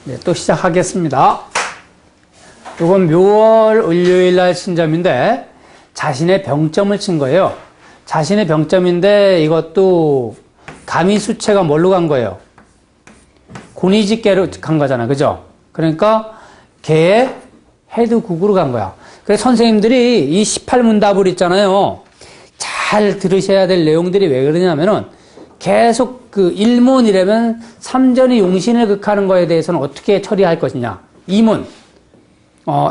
네, 또 시작하겠습니다. 이건 묘월 을요일 날 친 점인데 자신의 병점을 친 거예요. 자신의 병점인데 이것도 가미수체가 뭘로 간 거예요? 고니직계로 간 거잖아. 그죠? 그러니까 개의 해두국으로 간 거야. 그래서 선생님들이 이 18문답을 있잖아요. 잘 들으셔야 될 내용들이 왜 그러냐면은 계속 그 1문이라면 삼전이 용신을 극하는 거에 대해서는 어떻게 처리할 것이냐. 2문,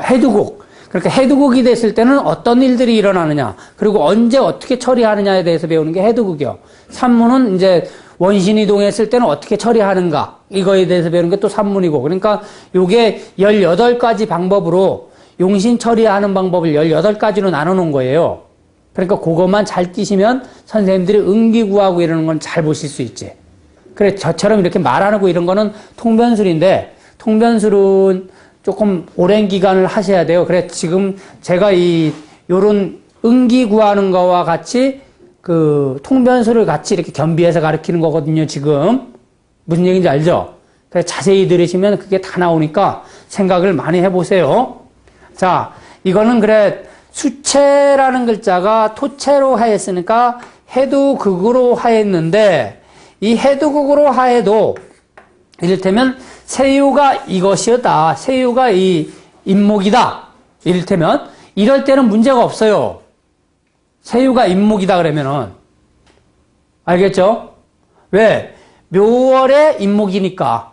해두국. 그러니까 해두국이 됐을 때는 어떤 일들이 일어나느냐. 그리고 언제 어떻게 처리하느냐에 대해서 배우는 게 해두국이요. 3문은 이제 원신이 동했을 때는 어떻게 처리하는가. 이거에 대해서 배우는 게 또 3문이고. 그러니까 요게 18가지 방법으로 용신 처리하는 방법을 18가지로 나눠 놓은 거예요. 그러니까 그것만 잘 띄시면 선생님들이 응기구하고 이러는 건 잘 보실 수 있지. 그래, 저처럼 이렇게 말하고 이런 거는 통변술인데, 통변술은 조금 오랜 기간을 하셔야 돼요. 그래, 지금 제가 요런 응기구하는 거와 같이 그 통변술을 같이 이렇게 겸비해서 가르치는 거거든요, 지금. 무슨 얘기인지 알죠? 그래, 자세히 들으시면 그게 다 나오니까 생각을 많이 해보세요. 자, 이거는 그래, 수체라는 글자가 토체로 하였으니까 해두극으로 하였는데 이 해두극으로 하여도 이를테면 세유가 이것이었다. 세유가 이 인목이다. 이를테면 이럴 때는 문제가 없어요. 세유가 인목이다 그러면은 알겠죠? 왜? 묘월의 인목이니까.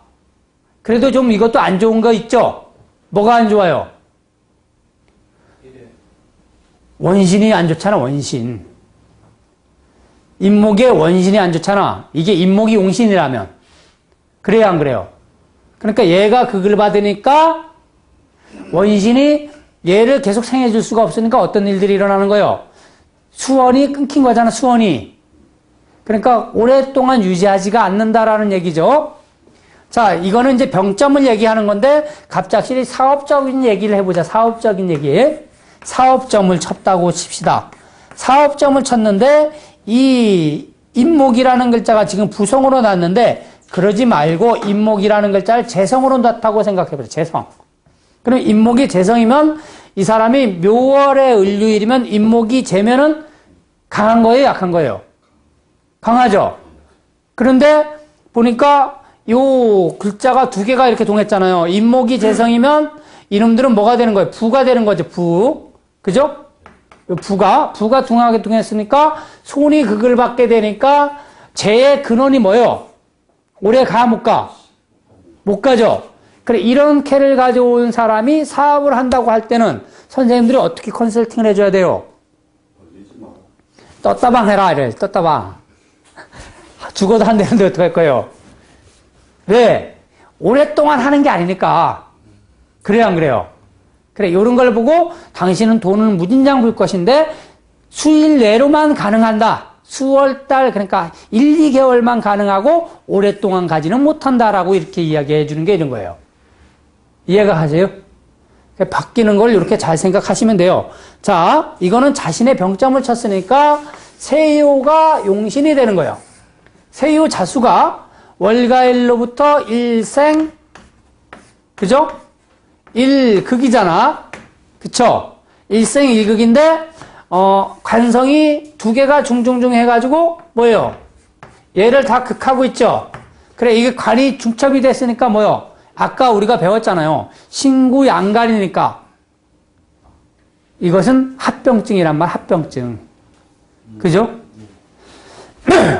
그래도 좀 이것도 안 좋은 거 있죠? 뭐가 안 좋아요? 원신이 안 좋잖아, 원신. 인목의 원신이 안 좋잖아. 이게 인목이 용신이라면. 그래요, 안 그래요? 그러니까 얘가 극을 받으니까 원신이 얘를 계속 생해줄 수가 없으니까 어떤 일들이 일어나는 거예요? 수원이 끊긴 거잖아, 수원이. 그러니까 오랫동안 유지하지가 않는다라는 얘기죠. 자, 이거는 이제 병점을 얘기하는 건데 갑작스레 사업적인 얘기를 해보자, 사업적인 얘기. 사업점을 쳤다고 칩시다. 사업점을 쳤는데 이 인목이라는 글자가 지금 부성으로 났는데 그러지 말고 인목이라는 글자를 재성으로 놨다고 생각해보세요. 재성. 그럼 인목이 재성이면 이 사람이 묘월의 을유일이면 인목이 재면은 강한 거예요, 약한 거예요? 강하죠. 그런데 보니까 요 글자가 두 개가 이렇게 동했잖아요. 인목이 재성이면 이놈들은 뭐가 되는 거예요? 부가 되는 거죠, 부. 그죠? 부가 둥하게 동했으니까 손이 극을 받게 되니까 재의 근원이 뭐예요? 오래 가, 못 가? 못 가죠? 그래, 이런 캐를 가져온 사람이 사업을 한다고 할 때는 선생님들이 어떻게 컨설팅을 해줘야 돼요? 떴다방 해라, 이래, 떴다방. 죽어도 안 되는데 어떡할 거예요? 왜? 오랫동안 하는 게 아니니까. 그래요, 안 그래요? 그래, 요런 걸 보고 당신은 돈을 무진장 벌 것인데 수일 내로만 가능한다. 수월달, 그러니까 1, 2개월만 가능하고 오랫동안 가지는 못한다라고 이렇게 이야기해 주는 게 이런 거예요. 이해가 가세요? 바뀌는 걸 이렇게 잘 생각하시면 돼요. 자, 이거는 자신의 병점을 쳤으니까 세요가 용신이 되는 거예요. 세요 자수가 월가일로부터 일생, 그죠? 일극이잖아. 그쵸? 일생 일극인데, 관성이 두 개가 중중중 해가지고, 뭐예요? 얘를 다 극하고 있죠? 그래, 이게 관이 중첩이 됐으니까 뭐예요? 아까 우리가 배웠잖아요. 신구 양간이니까. 이것은 합병증이란 말, 합병증. 그죠?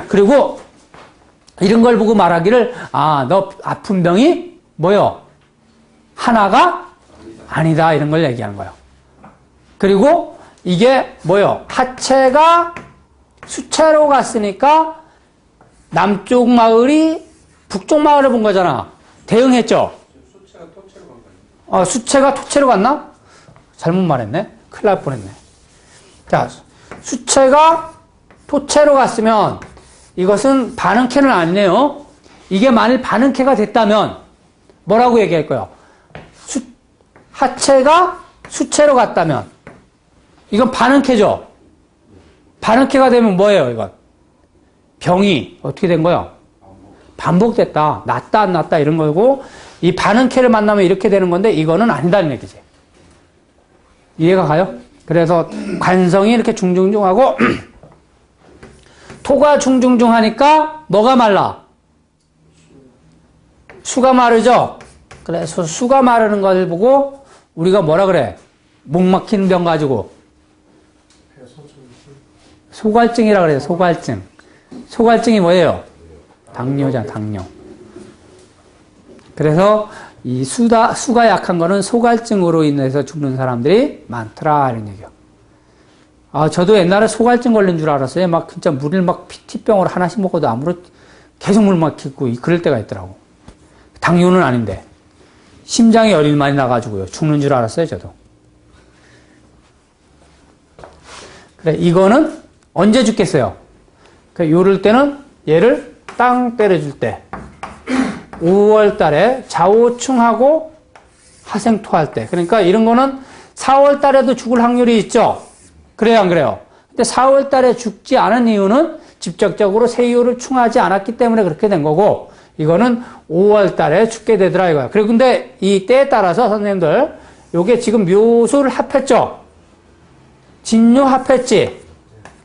그리고, 이런 걸 보고 말하기를, 너 아픈 병이 뭐예요? 하나가 아니다, 이런 걸 얘기하는 거예요. 그리고 이게 뭐예요? 하체가 수체로 갔으니까 남쪽 마을이 북쪽 마을을 본 거잖아. 대응했죠? 수체가 토체로 간 거예요. 수체가 토체로 갔나? 잘못 말했네. 큰일 날 뻔했네. 자, 수체가 토체로 갔으면 이것은 반응캐는 아니네요. 이게 만일 반응캐가 됐다면 뭐라고 얘기할 거예요? 하체가 수체로 갔다면 이건 반응캐죠. 반응캐가 되면 뭐예요, 이건? 병이 어떻게 된 거예요? 반복됐다. 낫다 안 낫다 이런 거고 이 반응캐를 만나면 이렇게 되는 건데 이거는 아니다는 얘기지. 이해가 가요? 그래서 관성이 이렇게 중중중하고 토가 중중중하니까 뭐가 말라? 수가 마르죠? 그래서 수가 마르는 것을 보고 우리가 뭐라 그래? 목 막히는 병 가지고 소갈증이라 그래요. 소갈증. 소갈증이 뭐예요? 당뇨잖아, 당뇨. 그래서 이 수가 약한 거는 소갈증으로 인해서 죽는 사람들이 많더라 이런 얘기요. 아, 저도 옛날에 소갈증 걸린 줄 알았어요. 막 진짜 물을 막 피티병으로 하나씩 먹어도 계속 물 막히고 그럴 때가 있더라고. 당뇨는 아닌데 심장에 열이 많이 나가지고요. 죽는 줄 알았어요, 저도. 그래, 이거는 언제 죽겠어요? 요럴 때는 얘를 땅 때려줄 때 5월 달에 자오충하고 하생토할 때. 그러니까 이런 거는 4월 달에도 죽을 확률이 있죠? 그래요, 안 그래요? 근데 4월 달에 죽지 않은 이유는 직접적으로 세유를 충하지 않았기 때문에 그렇게 된 거고, 이거는 5월 달에 죽게 되더라 이거야. 그리고 근데 이 때에 따라서 선생님들, 요게 지금 묘수를 합했죠? 진묘 합했지?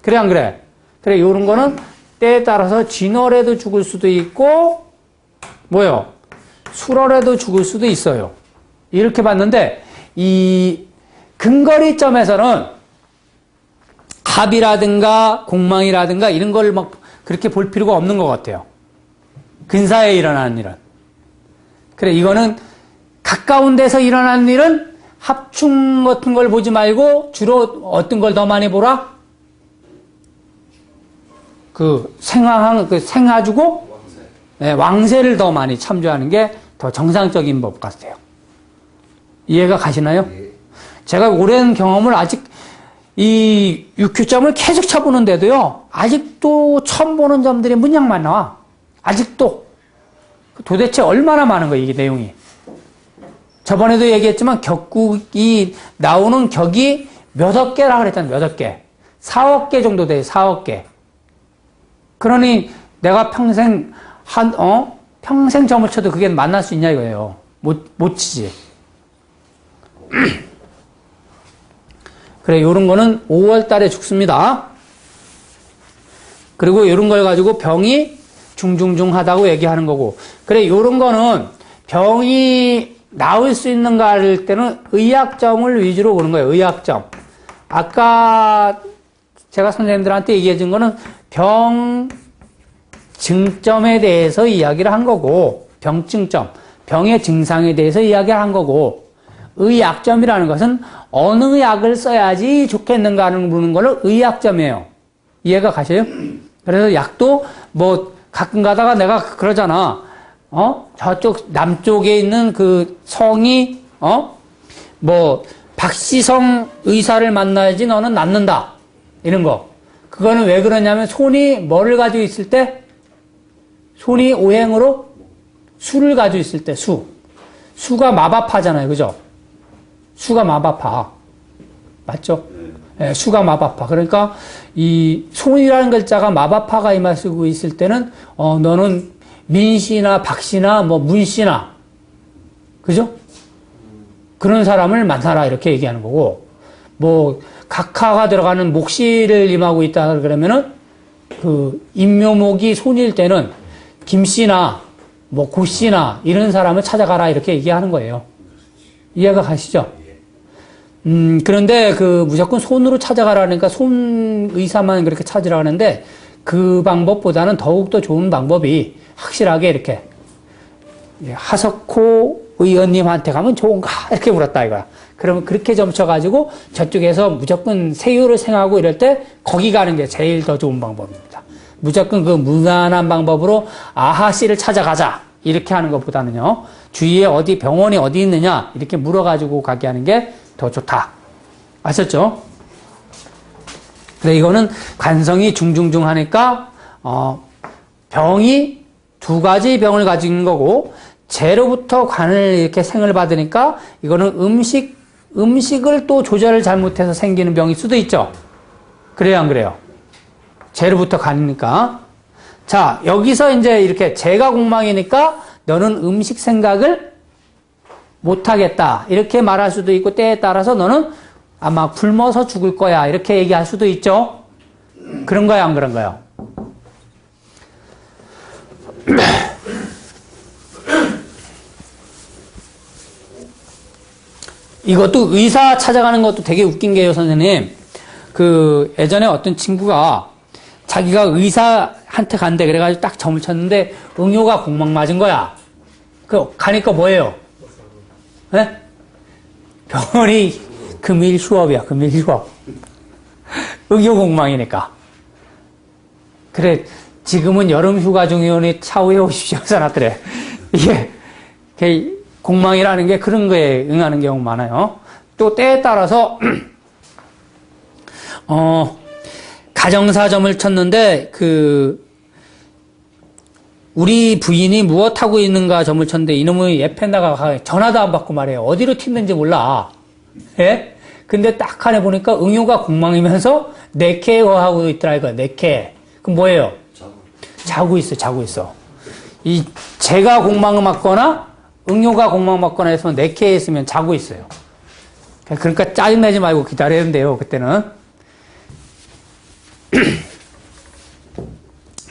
그래, 안 그래? 그래, 요런 거는 때에 따라서 진월에도 죽을 수도 있고, 뭐요? 수월에도 죽을 수도 있어요. 이렇게 봤는데, 이 근거리점에서는 갑이라든가 공망이라든가 이런 걸 막 그렇게 볼 필요가 없는 것 같아요. 근사에 일어나는 일은. 그래, 이거는 가까운 데서 일어나는 일은 합충 같은 걸 보지 말고 주로 어떤 걸 더 많이 보라? 생화주고 네, 왕세를 더 많이 참조하는 게 더 정상적인 법 같아요. 이해가 가시나요? 제가 오랜 경험을 아직 이 육효점을 계속 쳐보는데도요, 아직도 처음 보는 점들이 문양만 나와. 아직도. 도대체 얼마나 많은 거예요, 이게 내용이. 저번에도 얘기했지만 격국이 나오는 격이 몇억 개라 그랬잖아요, 몇억 개. 4억 개 정도 돼요, 4억 개. 그러니 내가 평생 평생 점을 쳐도 그게 만날 수 있냐 이거예요. 못 치지. 그래, 요런 거는 5월 달에 죽습니다. 그리고 요런 걸 가지고 병이 중중중하다고 얘기하는 거고. 그래, 요런 거는 병이 나올 수 있는가 할 때는 의약점을 위주로 보는 거예요, 의약점. 아까 제가 선생님들한테 얘기해 준 거는 병 증점에 대해서 이야기를 한 거고, 병증점, 병의 증상에 대해서 이야기를 한 거고, 의약점이라는 것은 어느 약을 써야지 좋겠는가 하는 묻는 거를 의약점이에요. 이해가 가셔요? 그래서 약도 뭐 가끔 가다가 내가 그러잖아. 저쪽 남쪽에 있는 그 성이 뭐 박시성 의사를 만나야지 너는 낫는다. 이런 거. 그거는 왜 그러냐면 손이 뭐를 가지고 있을 때? 손이 오행으로 수를 가지고 있을 때 수가 마바파잖아요. 그죠? 수가 마바파. 맞죠? 네, 수가 마바파. 그러니까 이 손이라는 글자가 마바파가 임하시고 있을 때는 너는 민씨나 박씨나 뭐 문씨나 그죠? 그런 사람을 만나라 이렇게 얘기하는 거고, 뭐 각하가 들어가는 목씨를 임하고 있다 그러면은 그 임묘목이 손일 때는 김씨나 뭐 고씨나 이런 사람을 찾아가라 이렇게 얘기하는 거예요. 이해가 가시죠? 그런데 무조건 손으로 찾아가라니까 손 의사만 그렇게 찾으라 하는데 그 방법보다는 더욱더 좋은 방법이 확실하게 이렇게 하석호 의원님한테 가면 좋은가? 이렇게 물었다 이거야. 그러면 그렇게 점쳐가지고 저쪽에서 무조건 세유를 생하고 이럴 때 거기 가는 게 제일 더 좋은 방법입니다. 무조건 그 무난한 방법으로 아하씨를 찾아가자. 이렇게 하는 것보다는요. 주위에 어디 병원이 어디 있느냐 이렇게 물어가지고 가게 하는 게 더 좋다. 아셨죠? 그래, 이거는 관성이 중중중하니까 병이 두 가지 병을 가지고 있는 거고, 재로부터 관을 이렇게 생을 받으니까 이거는 음식을 또 조절을 잘못해서 생기는 병일 수도 있죠. 그래요, 안 그래요? 재로부터 관이니까. 자, 여기서 이제 이렇게 재가 공망이니까 너는 음식 생각을 못하겠다. 이렇게 말할 수도 있고, 때에 따라서 너는 아마 굶어서 죽을 거야. 이렇게 얘기할 수도 있죠. 그런 거야, 안 그런 거요? 이것도 의사 찾아가는 것도 되게 웃긴 게요, 선생님. 예전에 어떤 친구가 자기가 의사한테 간대. 그래가지고 딱 점을 쳤는데 응효가 공막 맞은 거야. 가니까 뭐예요? 네? 병원이 금일 휴업이야, 금일 휴업. 응효 공막이니까. 그래, 지금은 여름 휴가 중이오니 차후에 오십시오, 사람들에. 이게, 공망이라는 게 그런 거에 응하는 경우가 많아요. 또 때에 따라서, 가정사점을 쳤는데, 우리 부인이 무엇 하고 있는가 점을 쳤는데, 이놈의 예펜다가 전화도 안 받고 말해요. 어디로 튀는지 몰라. 예? 근데 딱 하네 보니까 응효가 공망이면서 네케어하고 있더라, 이거. 네케. 그럼 뭐예요? 자고 있어. 제가 공망을 맞거나, 응효가 공망 맞거나 했으면 네케에 있으면 자고 있어요. 그러니까 짜증내지 말고 기다려야 된대요, 그때는.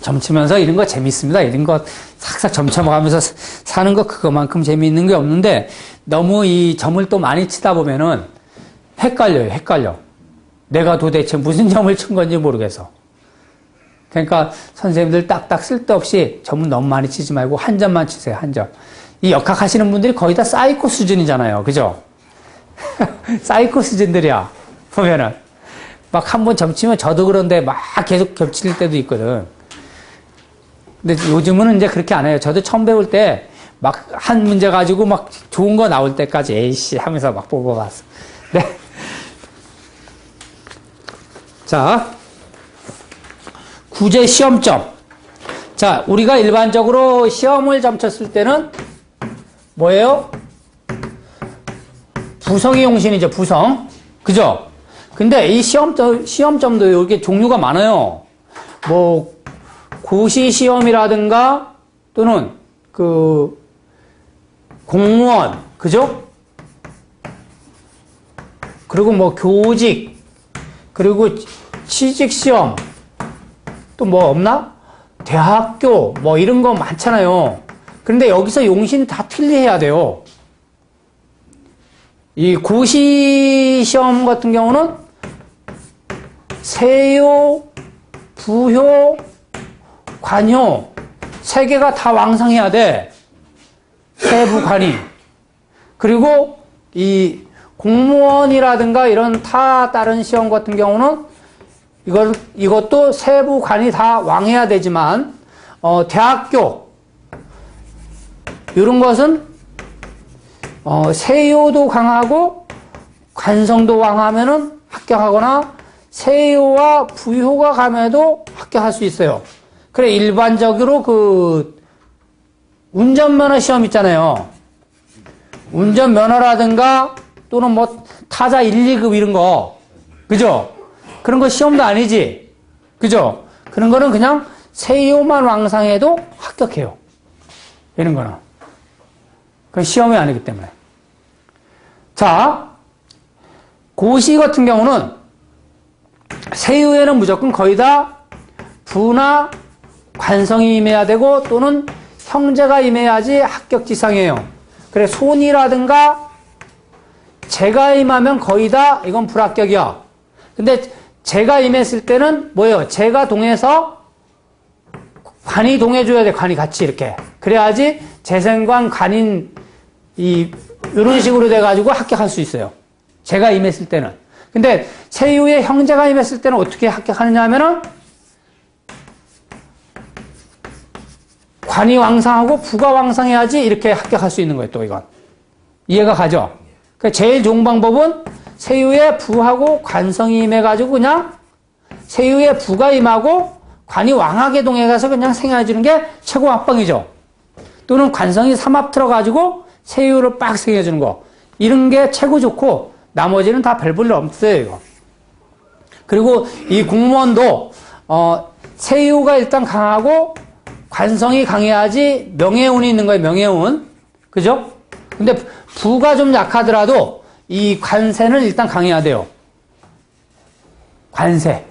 점치면서 이런 거 재밌습니다. 이런 거 싹싹 점쳐가면서 사는 거 그거만큼 재미있는 게 없는데 너무 이 점을 또 많이 치다 보면은 헷갈려. 내가 도대체 무슨 점을 친 건지 모르겠어. 그러니까 선생님들 딱딱 쓸데없이 점은 너무 많이 치지 말고 한 점만 치세요, 한 점. 이 역학 하시는 분들이 거의 다 사이코 수준이잖아요. 그죠? 사이코 수준들이야. 보면은. 막 한 번 점치면 저도 그런데 막 계속 겹칠 때도 있거든. 근데 요즘은 이제 그렇게 안 해요. 저도 처음 배울 때 막 한 문제 가지고 막 좋은 거 나올 때까지 에이씨 하면서 막 뽑아봤어. 네. 자. 구제 시험점. 자, 우리가 일반적으로 시험을 점쳤을 때는 뭐예요? 부성이 용신이죠, 부성. 그죠? 근데 이 시험점도 이렇게 종류가 많아요. 뭐, 고시 시험이라든가 또는 공무원, 그죠? 그리고 뭐 교직, 그리고 취직시험, 또 뭐 없나? 대학교, 뭐 이런 거 많잖아요. 그런데 여기서 용신 다 틀리해야 돼요. 이 고시 시험 같은 경우는 세요, 부효, 관효, 세 개가 다 왕성해야 돼. 세부, 관이. 그리고 이 공무원이라든가 이런 다른 시험 같은 경우는 이것도 세부, 관이 다 왕해야 되지만, 대학교, 이런 것은, 세요도 강하고, 관성도 왕하면은 합격하거나, 세요와 부효가 강해도 합격할 수 있어요. 그래, 일반적으로 운전면허 시험 있잖아요. 운전면허라든가, 또는 뭐, 타자 1, 2급 이런 거. 그죠? 그런 거 시험도 아니지. 그죠? 그런 거는 그냥 세요만 왕상해도 합격해요. 이런 거는. 그건 시험이 아니기 때문에. 자, 고시 같은 경우는 세요에는 무조건 거의 다 부나 관성이 임해야 되고 또는 형제가 임해야지 합격지상이에요. 그래, 손이라든가 제가 임하면 거의 다 이건 불합격이야. 근데 제가 임했을 때는 뭐예요? 제가 동해서 관이 동해줘야 돼. 관이 같이 이렇게. 그래야지 재생관, 관인 이런 식으로 돼가지고 합격할 수 있어요. 제가 임했을 때는. 근데 세유의 형제가 임했을 때는 어떻게 합격하느냐 하면은 관이 왕상하고 부가 왕상해야지 이렇게 합격할 수 있는 거예요. 또 이건. 이해가 가죠? 그러니까 제일 좋은 방법은 세유의 부하고 관성이 임해가지고 그냥 세유의 부가 임하고 관이 왕하게 동해가서 그냥 생해주는 게 최고 합방이죠. 또는 관성이 삼합 틀어가지고 세유를 빡 생해주는 거. 이런 게 최고 좋고 나머지는 다 별 볼 일 없어요. 이거. 그리고 이 공무원도 세유가 일단 강하고 관성이 강해야지 명예운이 있는 거예요. 명예운. 그죠? 근데 부가 좀 약하더라도 이 관세는 일단 강해야 돼요. 관세.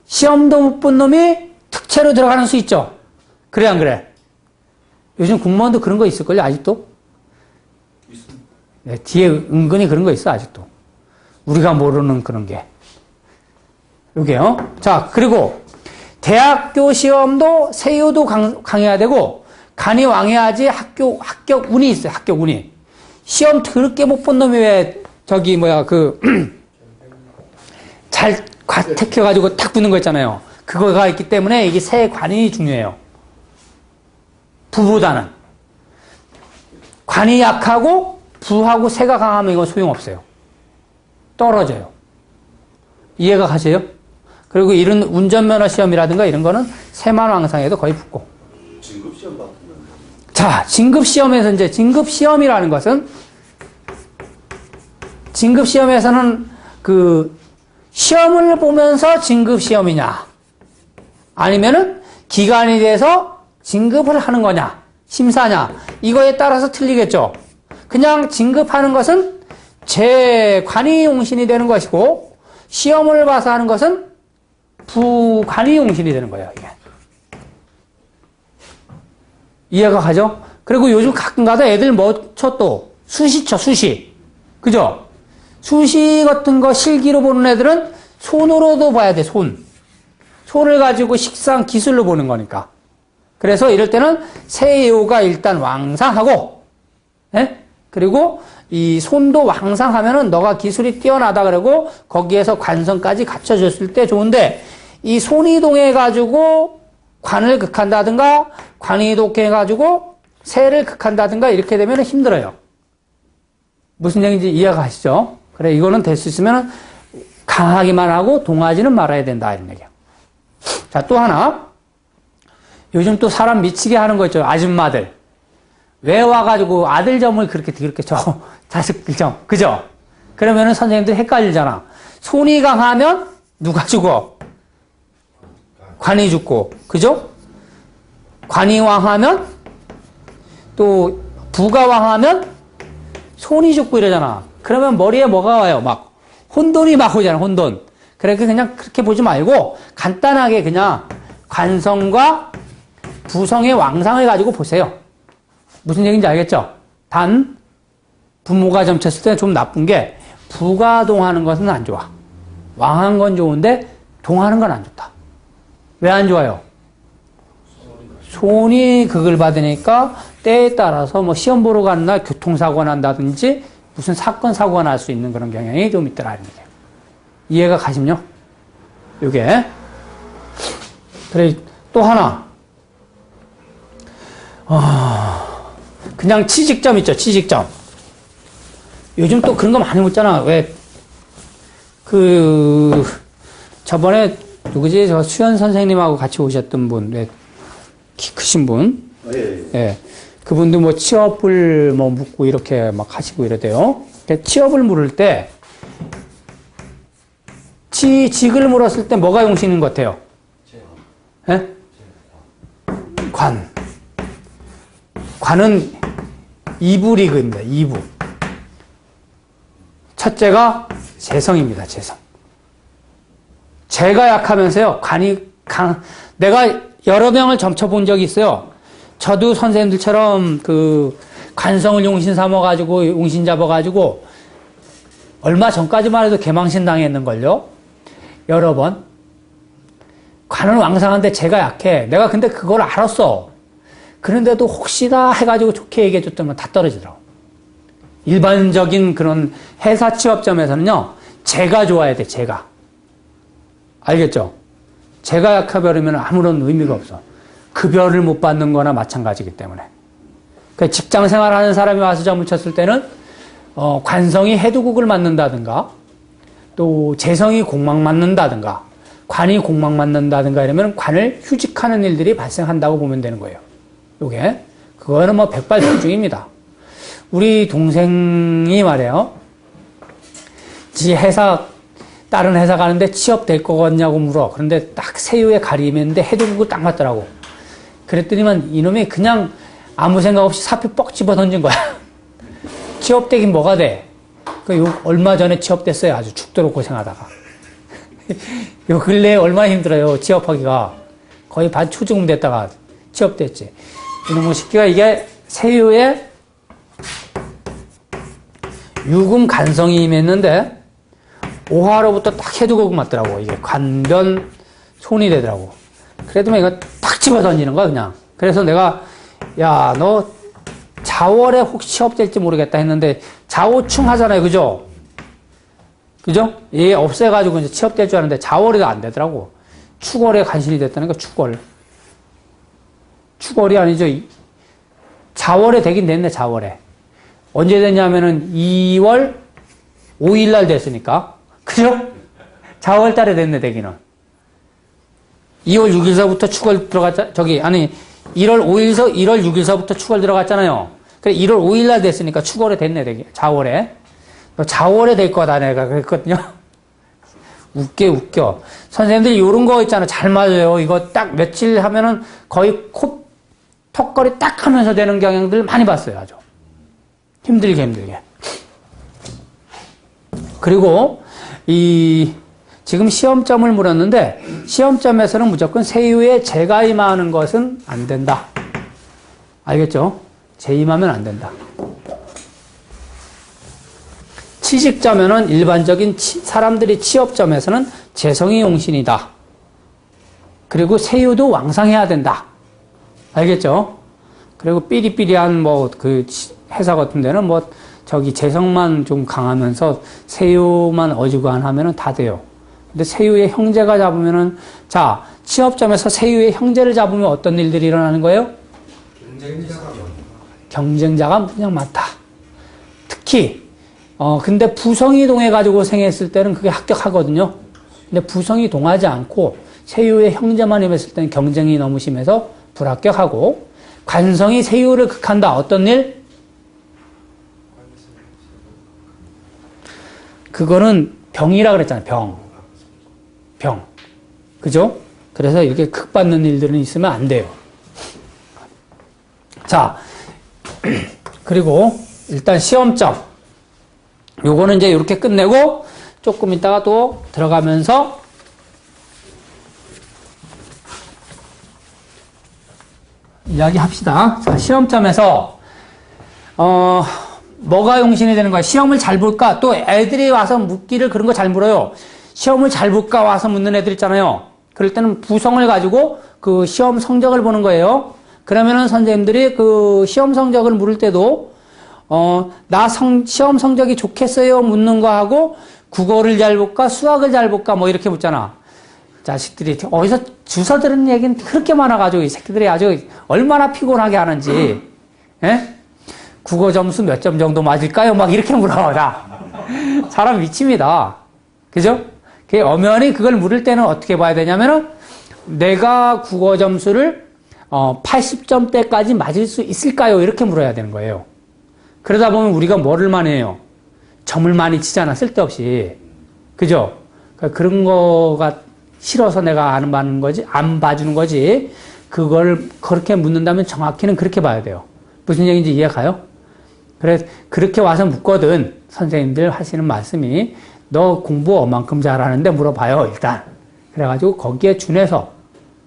시험도 못 본 놈이 특채로 들어가는 수 있죠. 그래 안 그래? 요즘 공무원도 그런 거 있을걸요 아직도? 네, 뒤에 은근히 그런 거 있어 아직도. 우리가 모르는 그런 게. 요게요. 자, 그리고 대학교 시험도 세유도 강해야 되고 간이 왕해야지 합격 운이 있어요. 합격 운이. 시험 더럽게 못 본 놈이 왜 저기 뭐야 잘 과택해가지고 탁 붙는 거 있잖아요. 그거가 있기 때문에 이게 세 관이 중요해요. 부보다는. 관이 약하고 부하고 세가 강하면 이건 소용없어요. 떨어져요. 이해가 가세요? 그리고 이런 운전면허 시험이라든가 이런 거는 세만 왕상에도 거의 붙고. 진급시험 같은 건? 자, 진급시험에서 이제 진급시험이라는 것은 진급시험에서는 그 시험을 보면서 진급시험이냐 아니면은 기간이 돼서 진급을 하는 거냐 심사냐 이거에 따라서 틀리겠죠. 그냥 진급하는 것은 재관이 용신이 되는 것이고 시험을 봐서 하는 것은 부관이 용신이 되는 거예요. 이게. 이해가 가죠? 그리고 요즘 가끔가다 애들 뭐 쳐 또 수시 쳐 수시 그죠? 수시 같은 거 실기로 보는 애들은 손으로도 봐야 돼. 손을 가지고 식상 기술로 보는 거니까. 그래서 이럴 때는 세요가 일단 왕상하고 그리고 이 손도 왕상하면은 너가 기술이 뛰어나다 그러고 거기에서 관성까지 갖춰졌을 때 좋은데 이 손이 동해가지고 관을 극한다든가 관이 동해가지고 세를 극한다든가 이렇게 되면 힘들어요. 무슨 얘기인지 이해가 가시죠? 그래 이거는 될 수 있으면 강하기만 하고 동하지는 말아야 된다 이런 얘기야. 자, 또 하나 요즘 또 사람 미치게 하는 거 있죠. 아줌마들 왜 와가지고 아들점을 그렇게 줘 자식점 그죠? 그러면은 선생님들 헷갈리잖아. 손이 강하면 누가 죽어? 관이 죽고 그죠? 관이 왕하면 또 부가 왕하면 손이 죽고 이러잖아. 그러면 머리에 뭐가 와요? 막 혼돈이 막 오잖아. 혼돈. 그러니까 그냥 그렇게 보지 말고 간단하게 그냥 관성과 부성의 왕상을 가지고 보세요. 무슨 얘기인지 알겠죠? 단 부모가 점쳤을 때 좀 나쁜 게 부가 동하는 것은 안 좋아. 왕한 건 좋은데 동하는 건 안 좋다. 왜 안 좋아요? 손이 극을 받으니까 때에 따라서 뭐 시험 보러 가는 날 교통사고가 난다든지 무슨 사건 사고가 날 수 있는 그런 경향이 좀 있더라 이런 얘기예요. 이해가 가시면요? 요게 그래 또 하나 그냥 취직점 있죠. 취직점 요즘 또 그런 거 많이 묻잖아. 왜 저번에 누구지? 저 수현 선생님하고 같이 오셨던 분, 왜 키 크신 분? 예. 그분도 뭐 취업을 뭐 묻고 이렇게 막 하시고 이러대요. 취업을 물을 때 직을 물었을 때 뭐가 용신인 것 같아요? 예? 관은 2부 리그입니다. 2부. 첫째가 재성입니다. 재성. 재가 약하면서요. 내가 여러 명을 점쳐본 적이 있어요. 저도 선생님들처럼 관성을 용신 삼아가지고 용신 잡아가지고 얼마 전까지만 해도 개망신 당했는걸요. 여러 번. 관은 왕상한데 재가 약해. 내가 근데 그걸 알았어. 그런데도 혹시나 해가지고 좋게 얘기해줬더니 다 떨어지더라고. 일반적인 그런 회사 취업점에서는요. 재가 좋아야 돼. 재가. 알겠죠? 재가 약해버리면 아무런 의미가 없어. 급여를 못 받는 거나 마찬가지이기 때문에. 그러니까 직장 생활하는 사람이 와서 점을 쳤을 때는 관성이 해두국을 맞는다든가 또 재성이 공망 맞는다든가 관이 공망 맞는다든가 이러면 관을 휴직하는 일들이 발생한다고 보면 되는 거예요. 요게 그거는 뭐 백발백중입니다. 우리 동생이 말이에요. 다른 회사 가는데 취업 될 거겠냐고 물어. 그런데 딱 세유에 가리면데 해두국을 딱 맞더라고. 그랬더니만 이놈이 그냥 아무 생각 없이 사표 뻑 집어 던진 거야. 취업되긴 뭐가 돼? 얼마 전에 취업됐어요. 아주 죽도록 고생하다가. 요 근래에 얼마나 힘들어요. 취업하기가. 거의 반 초중급 됐다가 취업됐지. 이놈의 새끼가 이게 세유에 유금 간성이 임했는데 5화로부터 딱 해두고 맞더라고. 이게 관변 손이 되더라고. 그래도 이거 탁 집어 던지는 거야, 그냥. 그래서 내가, 야, 너 자월에 혹시 취업될지 모르겠다 했는데, 자오충 하잖아요, 그죠? 그죠? 이게 없애가지고 이제 취업될 줄 알았는데, 자월이 안 되더라고. 축월에 간신이 됐다니까, 축월. 축월이 아니죠. 자월에 되긴 됐네, 자월에. 언제 됐냐면은 2월 5일 날 됐으니까. 그죠? 자월 달에 됐네, 되기는. 2월 6일서부터 축월 들어갔자, 1월 6일서부터 축월 들어갔잖아요. 그래, 1월 5일 날 됐으니까 축월에 됐네, 되기. 자월에. 너 자월에 될 거다, 내가 그랬거든요. 웃겨. 선생님들이 요런 거 있잖아. 잘 맞아요. 이거 딱 며칠 하면은 거의 턱걸이 딱 하면서 되는 경향들 많이 봤어요, 아주. 힘들게. 그리고, 지금 시험점을 물었는데, 시험점에서는 무조건 세유에 재가 임하는 것은 안 된다. 알겠죠? 재임하면 안 된다. 취직점에는 일반적인 사람들이 취업점에서는 재성이 용신이다. 그리고 세유도 왕상해야 된다. 알겠죠? 그리고 삐리삐리한 회사 같은 데는 재성만 좀 강하면서 세유만 어지간하면은 다 돼요. 근데 세유의 형제가 잡으면은, 자, 취업점에서 세유의 형제를 잡으면 어떤 일들이 일어나는 거예요? 경쟁자가 그냥 많다. 특히, 근데 부성이 동해가지고 생했을 때는 그게 합격하거든요. 근데 부성이 동하지 않고 세유의 형제만 임했을 때는 경쟁이 너무 심해서 불합격하고, 관성이 세유를 극한다. 어떤 일? 그거는 병이라 그랬잖아요. 병. 그죠? 그래서 이렇게 극받는 일들은 있으면 안 돼요. 자, 그리고 일단 시험점. 요거는 이제 이렇게 끝내고 조금 있다가 또 들어가면서 이야기합시다. 자, 시험점에서 뭐가 용신이 되는 거야? 시험을 잘 볼까? 또 애들이 와서 묻기를 그런 거 잘 물어요. 시험을 잘 볼까 와서 묻는 애들 있잖아요. 그럴 때는 부성을 가지고 그 시험 성적을 보는 거예요. 그러면은 선생님들이 그 시험 성적을 물을 때도 시험 성적이 좋겠어요 묻는 거 하고 국어를 잘 볼까 수학을 잘 볼까 뭐 이렇게 묻잖아. 자식들이 어디서 주워 들은 얘기는 그렇게 많아가지고 이 새끼들이 아주 얼마나 피곤하게 하는지. 예? 국어 점수 몇 점 정도 맞을까요? 막 이렇게 물어. 사람 미칩니다. 그죠? 엄연히 그걸 물을 때는 어떻게 봐야 되냐면은 내가 국어 점수를 80점대까지 맞을 수 있을까요? 이렇게 물어야 되는 거예요. 그러다 보면 우리가 뭐를 많이 해요? 점을 많이 치잖아, 쓸데없이. 그죠? 그런 거가 싫어서 내가 안 봐주는 거지. 그걸 그렇게 묻는다면 정확히는 그렇게 봐야 돼요. 무슨 얘기인지 이해가요? 그래, 그렇게 와서 묻거든. 선생님들 하시는 말씀이, 너 공부 얼만큼 잘하는데 물어봐요, 일단. 그래가지고 거기에 준해서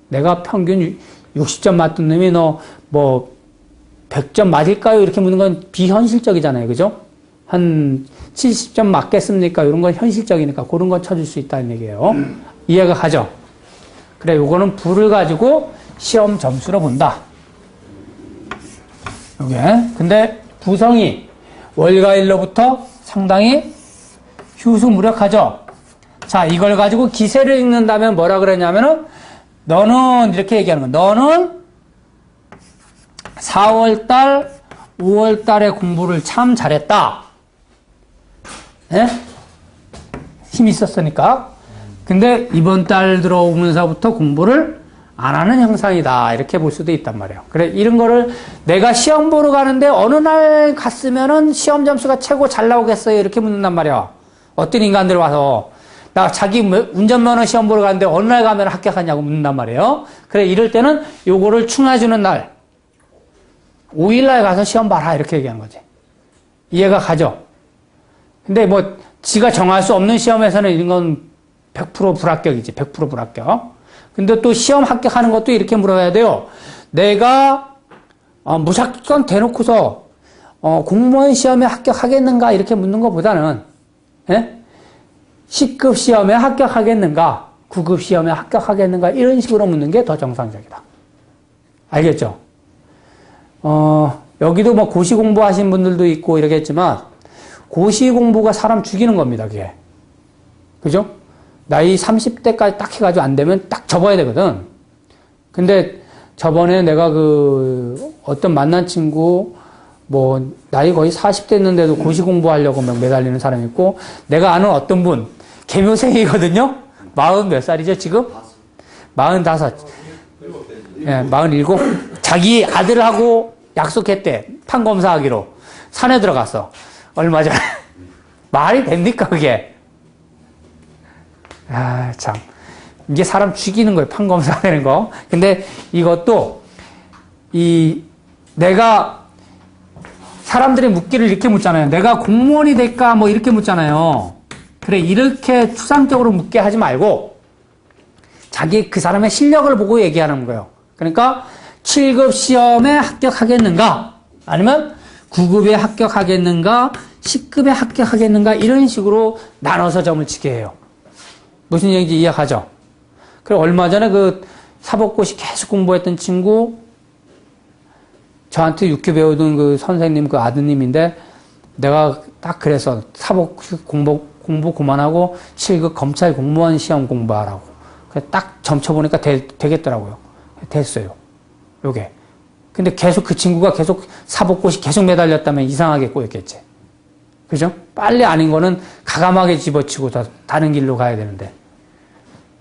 내가 평균 60점 맞던 놈이 너 100점 맞을까요? 이렇게 묻는 건 비현실적이잖아요. 그죠? 한 70점 맞겠습니까? 이런 건 현실적이니까 그런 건 쳐줄 수 있다는 얘기예요. 이해가 가죠? 그래, 요거는 부를 가지고 시험 점수로 본다. 요게. 근데 부성이 월가일로부터 상당히 휴수무력하죠? 자, 이걸 가지고 기세를 읽는다면 뭐라 그러냐면은 너는 이렇게 얘기하는 거야. 너는 4월달, 5월달에 공부를 참 잘했다. 예? 힘이 있었으니까. 근데 이번 달 들어오면서부터 공부를 안 하는 형상이다. 이렇게 볼 수도 있단 말이에요. 그래, 이런 거를 내가 시험 보러 가는데 어느 날 갔으면은 시험 점수가 최고 잘 나오겠어요. 이렇게 묻는단 말이에요. 어떤 인간들 와서. 나 자기 운전면허 시험 보러 가는데 어느 날 가면 합격하냐고 묻는단 말이에요. 그래, 이럴 때는 요거를 충해주는 날. 5일날 가서 시험 봐라. 이렇게 얘기하는 거지. 이해가 가죠? 근데 뭐, 지가 정할 수 없는 시험에서는 이런 건 100% 불합격이지. 100% 불합격. 근데 또 시험 합격하는 것도 이렇게 물어야 돼요. 내가, 무작정 대놓고서, 공무원 시험에 합격하겠는가? 이렇게 묻는 것보다는, 예? C급 시험에 합격하겠는가? 9급 시험에 합격하겠는가? 이런 식으로 묻는 게 더 정상적이다. 알겠죠? 여기도 뭐 고시 공부하신 분들도 있고 이러겠지만, 고시 공부가 사람 죽이는 겁니다, 그게. 그죠? 나이 30대까지 딱 해가지고 안 되면 딱 접어야 되거든. 근데 저번에 내가 어떤 만난 친구, 뭐, 나이 거의 40대 됐는데도 고시 공부하려고 막 매달리는 사람이 있고, 내가 아는 어떤 분, 개묘생이거든요? 40 몇 살이죠, 지금? 45. 예, 47. 자기 아들하고 약속했대. 판검사하기로. 산에 들어갔어. 얼마 전에. 말이 됩니까, 그게? 아, 참. 이게 사람 죽이는 거예요, 판검사 되는 거. 근데 이것도, 내가, 사람들이 묻기를 이렇게 묻잖아요. 내가 공무원이 될까? 뭐 이렇게 묻잖아요. 그래, 이렇게 추상적으로 묻게 하지 말고, 자기 그 사람의 실력을 보고 얘기하는 거예요. 그러니까, 7급 시험에 합격하겠는가? 아니면 9급에 합격하겠는가? 10급에 합격하겠는가? 이런 식으로 나눠서 점을 치게 해요. 무슨 얘기인지 이해가죠? 그리고 얼마 전에 사법고시 계속 공부했던 친구, 저한테 육교 배우던 그 선생님 그 아드님인데, 내가 딱 그래서 사법고시 공부 그만하고 7급 검찰 공무원 시험 공부하라고. 딱 점쳐보니까 되겠더라고요. 됐어요. 요게. 근데 계속 그 친구가 계속 사법고시 계속 매달렸다면 이상하게 꼬였겠지. 그죠? 빨리 아닌 거는 가감하게 집어치고 다른 길로 가야 되는데.